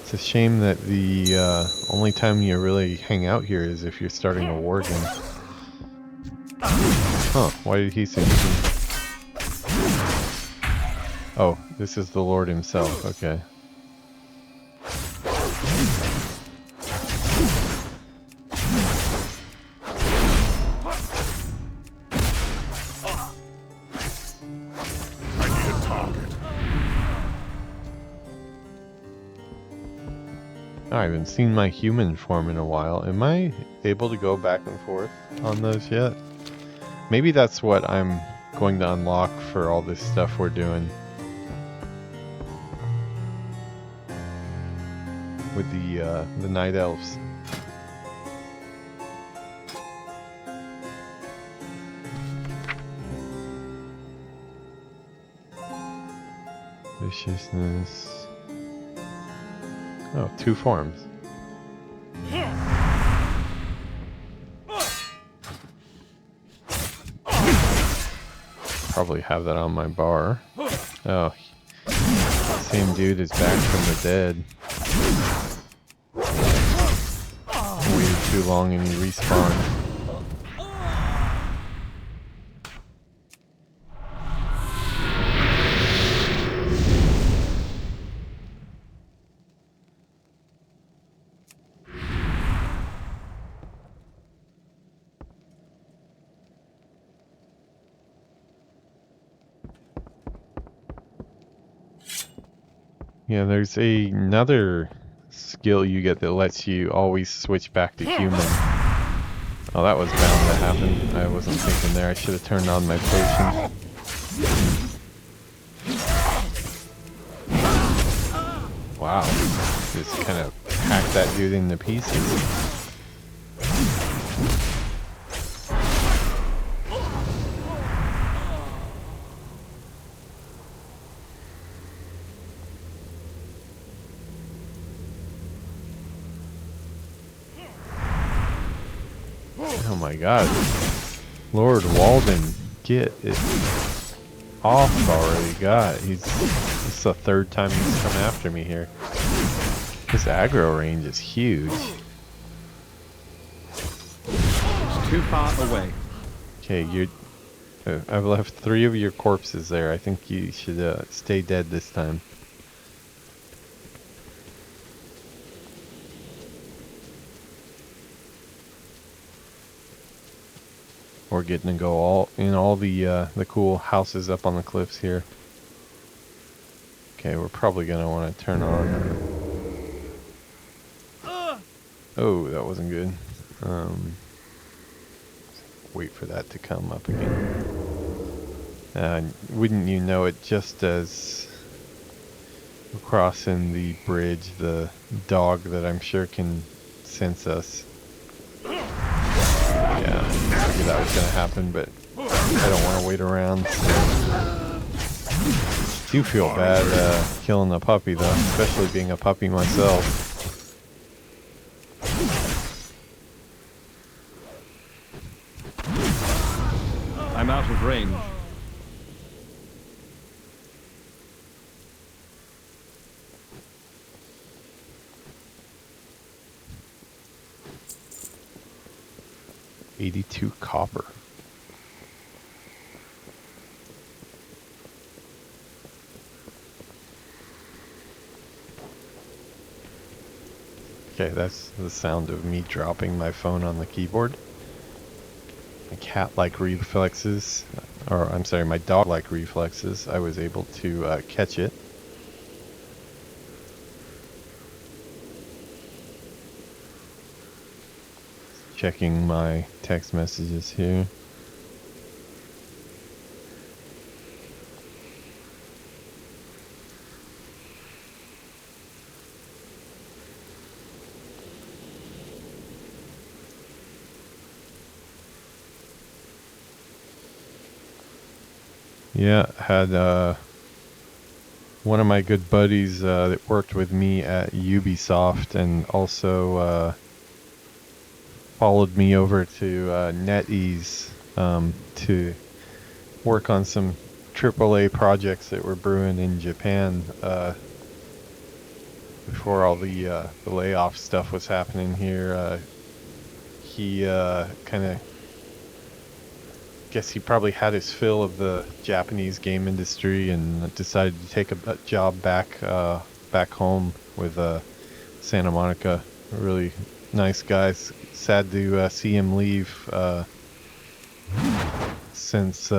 S1: It's a shame that the only time you really hang out here is if you're starting a war game. Huh, why did he say this? Oh, this is the Lord himself, okay. I haven't seen my human form in a while. Am I able to go back and forth on those yet? Maybe that's what I'm going to unlock for all this stuff we're doing. With the night elves. Viciousness. Oh, 2 forms. Probably have that on my bar. Oh, same dude is back from the dead. Waited too long and he respawned. Yeah, there's another skill you get that lets you always switch back to human. Oh, that was bound to happen. I wasn't thinking there. I should have turned on my potion. Wow. Just kind of hacked that dude into pieces. Oh my god. Lord Walden, get it off already. God, this is the third time he's come after me here. This aggro range is huge.
S6: It's too far away.
S1: Okay, I've left 3 of your corpses there. I think you should stay dead this time. We're getting to go all the cool houses up on the cliffs here. Okay, we're probably gonna want to turn on. Oh, that wasn't good. Wait for that to come up again. Wouldn't you know it? Just as we're crossing the bridge, the dog that I'm sure can sense us. Yeah, I figured that was going to happen, but I don't want to wait around. So. Do feel bad killing a puppy, though, especially being a puppy myself.
S6: I'm out of range.
S1: $82 copper. Okay, that's the sound of me dropping my phone on the keyboard. My cat-like reflexes, or I'm sorry, my dog-like reflexes, I was able to catch it. Checking my text messages here. Yeah, had one of my good buddies that worked with me at Ubisoft and also followed me over to NetEase to work on some AAA projects that were brewing in Japan before all the layoff stuff was happening here. He kind of, guess he probably had his fill of the Japanese game industry and decided to take a job back home with Santa Monica. Really nice guys. Sad to see him leave since we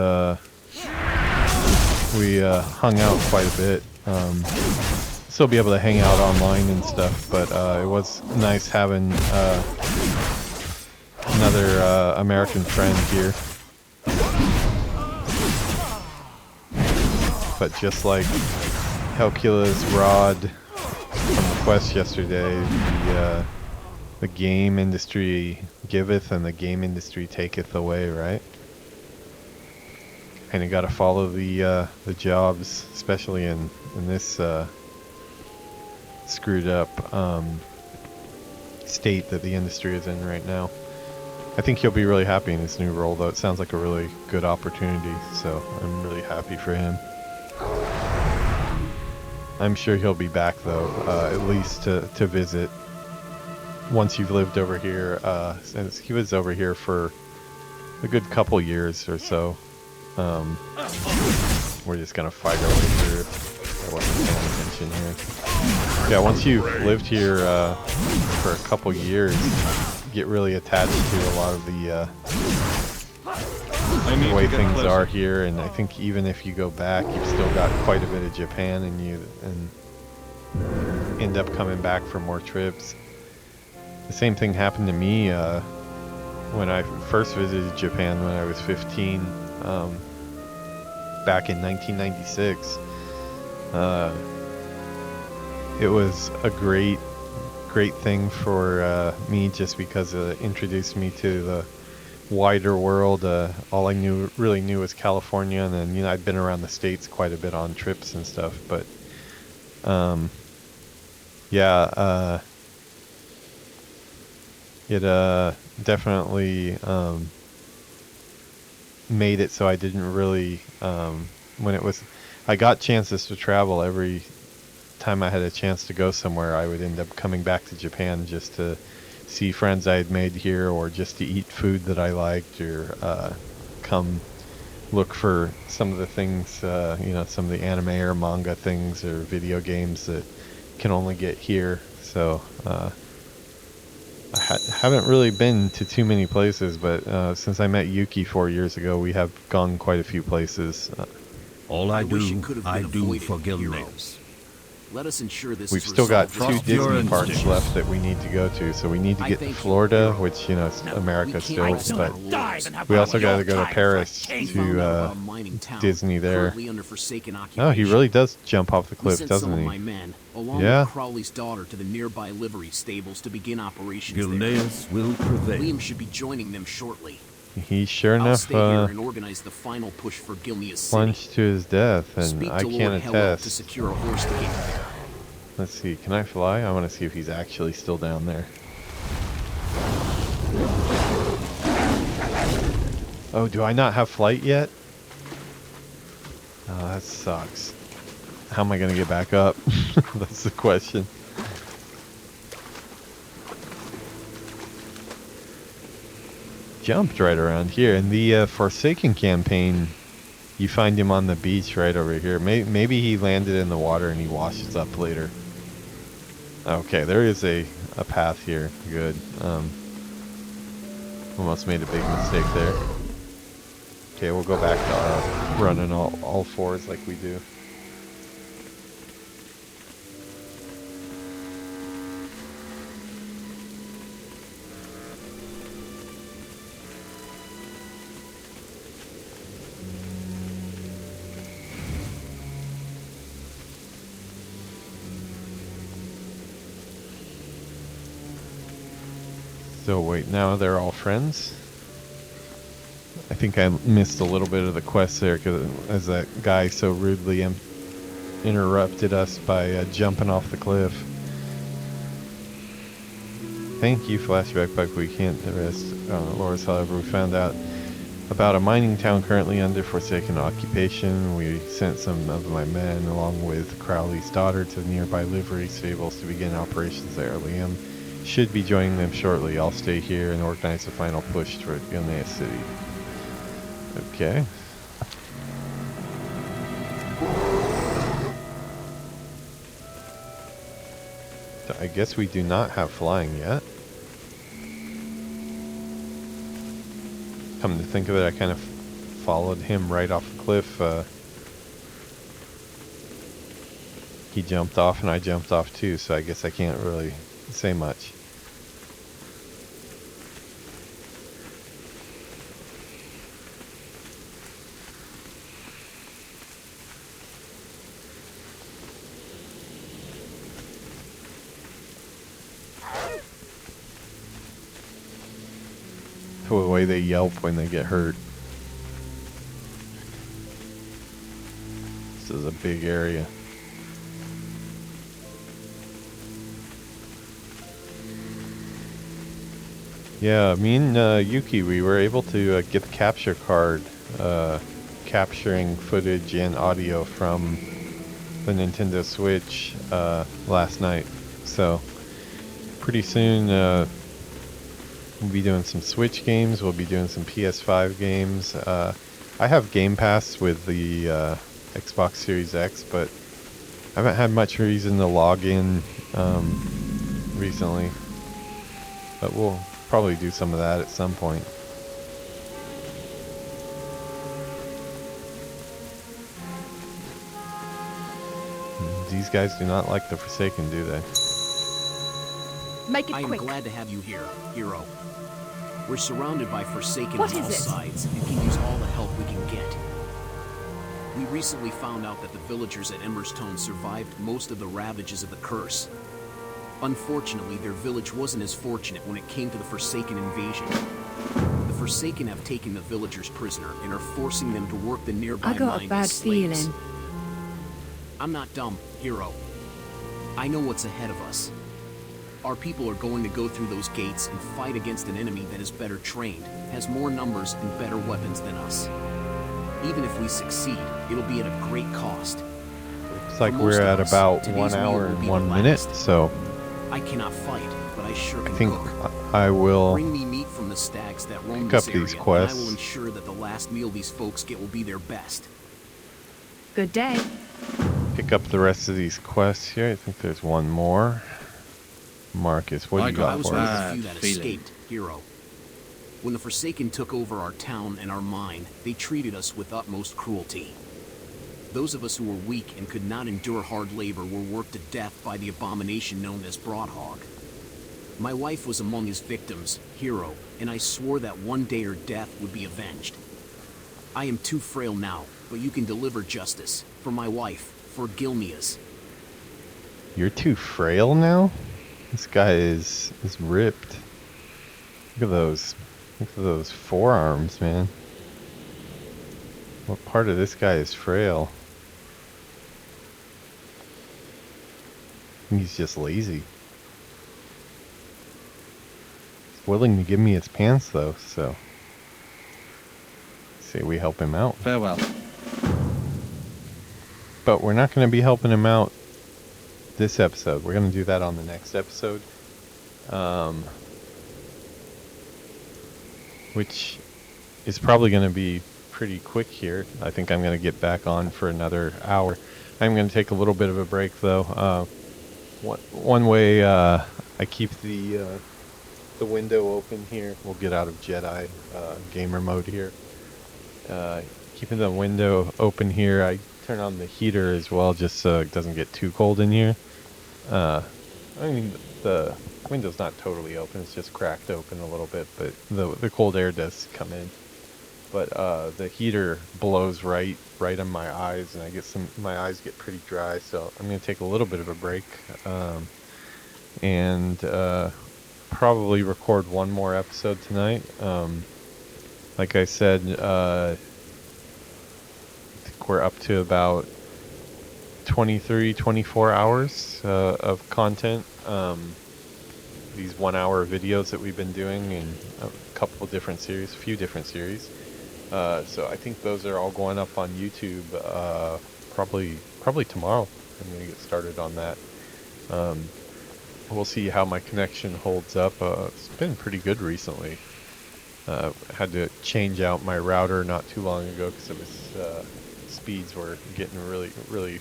S1: hung out quite a bit. Still be able to hang out online and stuff, but it was nice having another American friend here. But just like Helcula's rod from the quest yesterday, the game industry giveth and the game industry taketh away, right? And you gotta follow the jobs, especially in this screwed up state that the industry is in right now. I think he'll be really happy in his new role, though. It sounds like a really good opportunity, so I'm really happy for him. I'm sure he'll be back though, at least to visit. Once you've lived over here, since he was over here for a good couple years or so. We're just gonna fight our way through. I wasn't paying attention here. Yeah, once you've lived here for a couple years, you get really attached to a lot of the way things are here, and I think even if you go back, you've still got quite a bit of Japan in you, and end up coming back for more trips. The same thing happened to me when I first visited Japan when I was 15, back in 1996. It was a great thing for me, just because it introduced me to the wider world. All I really knew was California, and then I'd been around the States quite a bit on trips and stuff. But yeah, it definitely made it so I didn't really I got chances to travel. Every time I had a chance to go somewhere, I would end up coming back to Japan just to see friends I had made here, or just to eat food that I liked, or come look for some of the things, some of the anime or manga things or video games that can only get here. So I haven't really been to too many places, but since I met Yuuki 4 years ago, we have gone quite a few places.
S7: All I
S2: wish it
S7: do,
S2: could have
S7: I
S2: been
S7: do
S2: avoided,
S7: for
S2: heroes.
S7: Gilneas.
S2: Let us ensure this
S1: We've
S2: is
S1: still got
S2: resolved.
S1: 2
S7: Trust your
S1: Disney parks
S7: instincts.
S1: left that we need to go to, so we need to
S2: I
S1: get to
S2: thank you,
S1: Florida,
S2: hero.
S1: which, is America
S2: We
S1: still,
S2: can't accept
S1: but
S2: our
S5: Dive and
S2: lords.
S5: have
S1: we
S5: fun
S1: also
S5: with
S1: got to
S5: your
S1: go to
S5: time,
S1: Paris
S5: king.
S2: Found out about
S1: to
S2: a mining town
S1: Disney there.
S2: currently under forsaken
S1: Oh, he
S2: occupation.
S1: really does jump off the
S2: We
S1: cliff,
S2: sent some
S1: doesn't
S2: of
S1: he?
S2: my men, along
S1: Yeah.
S2: with Crowley's daughter, to the nearby livery stables to begin operations there.
S7: Gilneas will prevail.
S2: Liam should be joining them shortly.
S1: He sure
S2: I'll
S1: enough
S2: stay here and organize the final push for Gilneas City.
S1: plunged to his death, and
S2: Speak
S1: I
S2: to Lord
S1: can't
S2: Hello to
S1: attest.
S2: secure a horse to get there.
S1: Let's see, can I fly? I want to see if he's actually still down there. Oh, do I not have flight yet? Oh, that sucks. How am I going to get back up? That's the question. Jumped right around here. In the Forsaken campaign, you find him on the beach right over here. Maybe he landed in the water and he washes up later. Okay, there is a path here. Good. Almost made a big mistake there. Okay, we'll go back to running all fours like we do. So wait, now they're all friends? I think I missed a little bit of the quest there, because as that guy so rudely interrupted us by jumping off the cliff. Thank you, Flashbackpup. We can't rest Loris. However, we found out about a mining town currently under forsaken occupation. We sent some of my men, along with Crowley's daughter, to nearby livery stables to begin operations there. Liam should be joining them shortly. I'll stay here and organize the final push toward Gilneas City. Okay. So I guess we do not have flying yet. Come to think of it, I kind of followed him right off the cliff. He jumped off and I jumped off too, so I guess I can't really say much. The way they yelp when they get hurt. This is a big area. Yeah, me and Yuuki, we were able to get the capture card, capturing footage and audio from the Nintendo Switch last night. So pretty soon we'll be doing some Switch games. We'll be doing some PS5 games. I have Game Pass with the Xbox Series X, but I haven't had much reason to log in recently. But we'll probably do some of that at some point. These guys do not like the Forsaken, do they?
S3: Make it
S2: I am
S3: quick.
S2: glad to have you here, hero. We're surrounded by Forsaken
S3: What
S2: on
S3: is
S2: all
S3: it?
S2: sides and can use all the help we can get. We recently found out that the villagers at Emberstone survived most of the ravages of the curse. Unfortunately, their village wasn't as fortunate when it came to the Forsaken invasion. The Forsaken have taken the villagers prisoner and are forcing them to work the nearby
S3: I got
S2: mine
S3: a bad
S2: as slaves.
S3: feeling.
S2: I'm not dumb, hero. I know what's ahead of us. Our people are going to go through those gates and fight against an enemy that is better trained, has more numbers and better weapons than us. Even if we succeed, it'll be at a great cost.
S1: Looks like
S2: For most
S1: we're
S2: of
S1: at
S2: us,
S1: about
S2: today's
S1: 1
S2: meal
S1: hour
S2: will
S1: and
S2: be
S1: 1
S2: the
S1: minute,
S2: last.
S1: so
S2: I cannot fight, but I sure
S1: I
S2: can
S1: think
S2: cook.
S1: I will
S2: Bring me meat from the stags that roam
S1: pick up
S2: this
S1: these
S2: area,
S1: quests.
S2: and I will ensure that the last meal these folks get will be their best.
S3: Good day.
S1: pick up the rest of these quests here. I think there's one more. Marcus, what do you
S2: I
S1: got
S2: was
S1: for
S2: one of
S1: us?
S2: the few that escaped, hero. When the Forsaken took over our town and our mine, they treated us with utmost cruelty. Those of us who were weak and could not endure hard labor were worked to death by the abomination known as Broadhog. My wife was among his victims, hero, and I swore that one day her death would be avenged. I am too frail now, but you can deliver justice. For my wife, for Gilneas.
S1: You're too frail now? This guy is ripped. Look at those. Look at those forearms, man. What part of this guy is frail? He's just lazy. He's willing to give me his pants though, so say we help him out.
S6: Farewell.
S1: But we're not going to be helping him out this episode. We're going to do that on the next episode. Which is probably going to be pretty quick here. I think I'm going to get back on for another hour. I'm going to take a little bit of a break though. One way I keep the window open here. We'll get out of Jedi gamer mode here. Keeping the window open here, I turn on the heater as well, just so it doesn't get too cold in here. I mean, the window's not totally open; it's just cracked open a little bit, but the cold air does come in. But the heater blows right on my eyes, and my eyes get pretty dry. So I'm gonna take a little bit of a break, and probably record one more episode tonight. Like I said, I think we're up to about 23, 24 hours of content. These 1 hour videos that we've been doing in a few different series. So I think those are all going up on YouTube probably tomorrow. I'm gonna get started on that. We'll see how my connection holds up. It's been pretty good recently. Had to change out my router not too long ago because it was speeds were getting really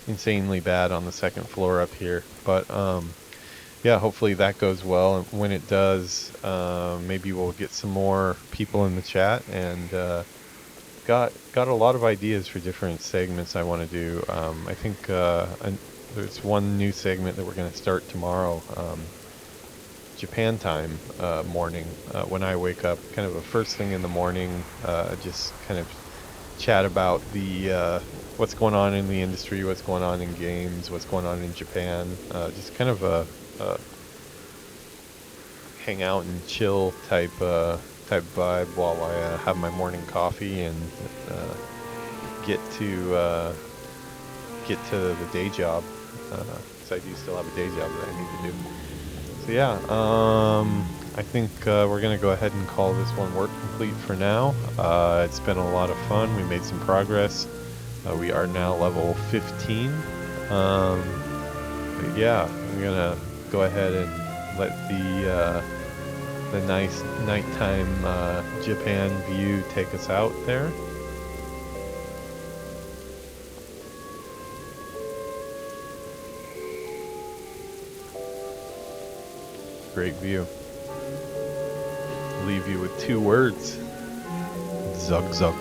S1: insanely bad on the second floor up here. But yeah, hopefully that goes well. And when it does, maybe we'll get some more people in the chat. And got a lot of ideas for different segments I want to do. I think there's one new segment that we're going to start tomorrow. Japan time morning when I wake up, kind of a first thing in the morning, just kind of chat about the what's going on in the industry, what's going on in games, what's going on in Japan, just kind of a hang out and chill type vibe while I have my morning coffee and get to the day job, because I do still have a day job that I need to do. So yeah, I think we're going to go ahead and call this one work complete for now. It's been a lot of fun. We made some progress. We are now level 15. But yeah, I'm gonna go ahead and let the nice nighttime Japan view take us out there. Great view. Leave you with 2 words. Zug zug.